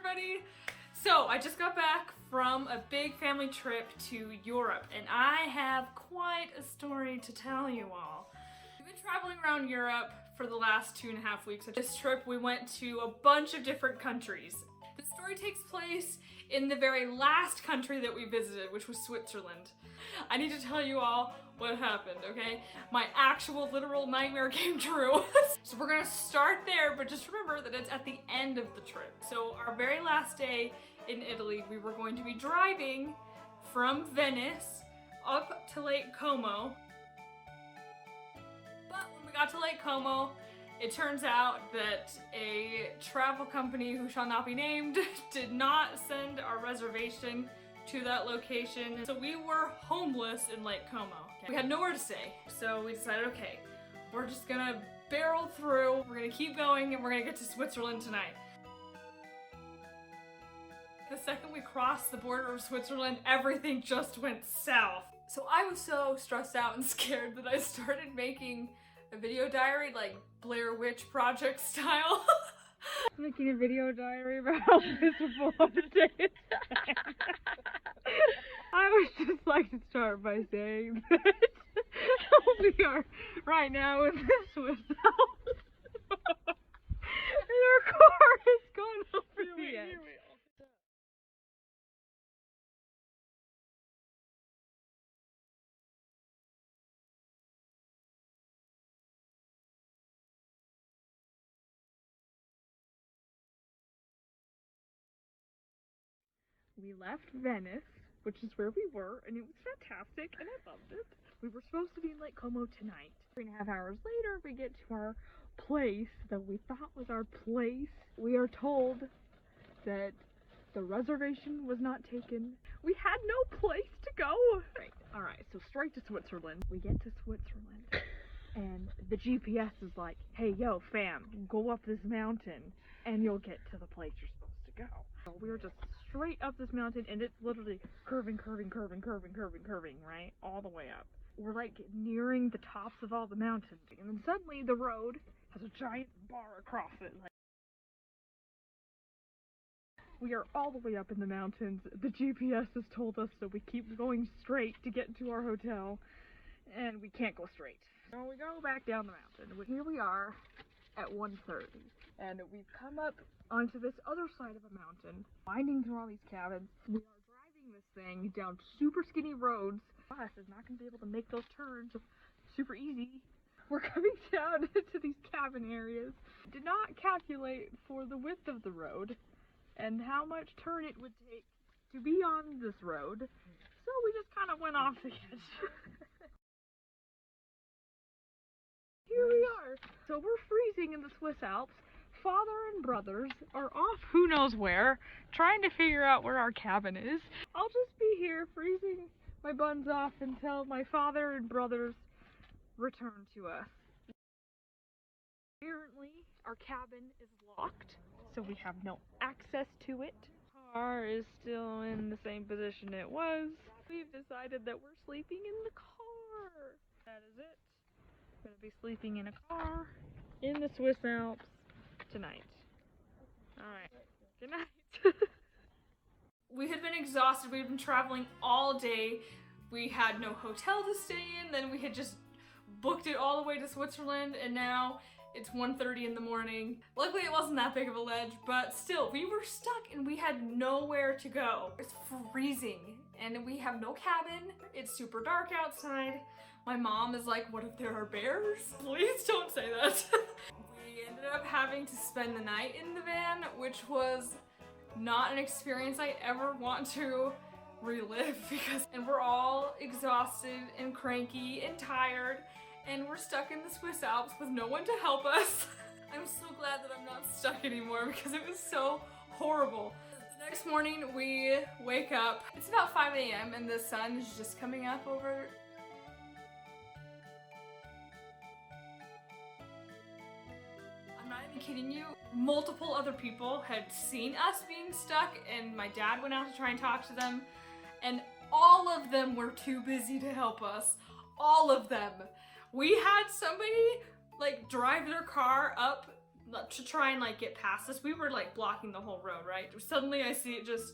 everybody! So I just got back from a big family trip to Europe and I have quite a story to tell you all. We've been traveling around Europe for the last 2.5 weeks. This trip we went to a bunch of different countries. The story takes place in the very last country that we visited, which was Switzerland. I need to tell you all what happened, okay? My actual literal nightmare came true. So we're gonna start there, but just remember that it's at the end of the trip. So our very last day in Italy, we were going to be driving from Venice up to Lake Como. But when we got to Lake Como, it turns out that a travel company who shall not be named did not send our reservation to that location. So we were homeless in Lake Como. We had nowhere to stay. So we decided, okay, we're just gonna barrel through, we're gonna keep going, and we're gonna get to Switzerland tonight. The second we crossed the border of Switzerland, everything just went south. So I was so stressed out and scared that I started making a video diary, like Blair Witch Project style. Making a video diary about how miserable our day is. I would just like to start by saying that we are right now in the Swiss Alps. And our car is going over the edge. We left Venice, which is where we were, and it was fantastic, and I loved it. We were supposed to be in Lake Como tonight. 3.5 hours later, we get to our place that we thought was our place. We are told that the reservation was not taken. We had no place to go. Alright, so straight to Switzerland. We get to Switzerland, and the GPS is like, hey, yo, fam, go up this mountain, and you'll get to the place you're supposed to go. So we're just straight up this mountain, and it's literally curving, right? All the way up. We're like nearing the tops of all the mountains, and then suddenly the road has a giant bar across it. Like, we are all the way up in the mountains. The GPS has told us, so we keep going straight to get to our hotel, and we can't go straight. So we go back down the mountain. Here we are at 1:30, and we've come up onto this other side of a mountain, winding through all these cabins. We are driving this thing down super skinny roads. Bus is not going to be able to make those turns super easy. We're coming down into these cabin areas. Did not calculate for the width of the road and how much turn it would take to be on this road, so we just kind of went off the edge. Here we are. So we're freezing in the Swiss Alps. Father and brothers are off who knows where, trying to figure out where our cabin is. I'll just be here freezing my buns off until my father and brothers return to us. Apparently, our cabin is locked, so we have no access to it. The car is still in the same position it was. We've decided that we're sleeping in the car. That is it. We're gonna be sleeping in a car in the Swiss Alps tonight. Alright, good night. We had been exhausted, we had been traveling all day. We had no hotel to stay in, then we had just booked it all the way to Switzerland, and now it's 1:30 in the morning. Luckily it wasn't that big of a ledge, but still, we were stuck and we had nowhere to go. It's freezing, and we have no cabin. It's super dark outside. My mom is like, what if there are bears? Please don't say that. We ended up having to spend the night in the van, which was not an experience I ever want to relive and we're all exhausted and cranky and tired, and we're stuck in the Swiss Alps with no one to help us. I'm so glad that I'm not stuck anymore because it was so horrible. The next morning we wake up. It's about 5 a.m. and the sun is just coming up over. I'm not even kidding you. Multiple other people had seen us being stuck, and my dad went out to try and talk to them, and all of them were too busy to help us. All of them. We had somebody like drive their car up to try and like get past us. We were like blocking the whole road, right? Suddenly I see it just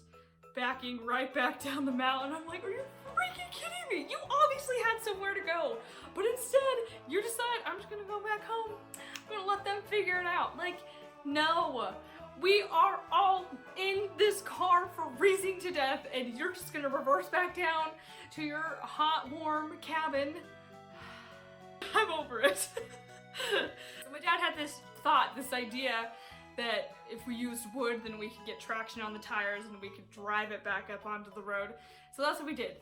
backing right back down the mountain. I'm like, are you freaking kidding me? You obviously had somewhere to go, but instead you decide, I'm just gonna go back home. I'm gonna let them figure it out. Like, no. We are all in this car freezing to death, and you're just gonna reverse back down to your hot, warm cabin. I'm over it. So my dad had this thought, this idea, that if we used wood, then we could get traction on the tires and we could drive it back up onto the road. So that's what we did.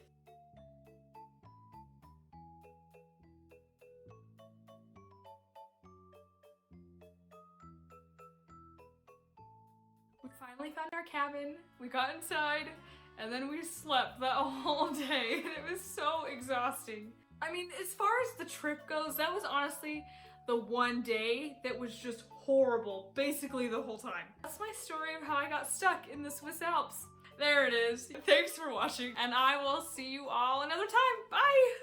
We finally found our cabin, we got inside, and then we slept that whole day, and it was so exhausting. I mean, as far as the trip goes, that was honestly the one day that was just horrible, basically the whole time. That's my story of how I got stuck in the Swiss Alps. There it is. Thanks for watching, and I will see you all another time. Bye!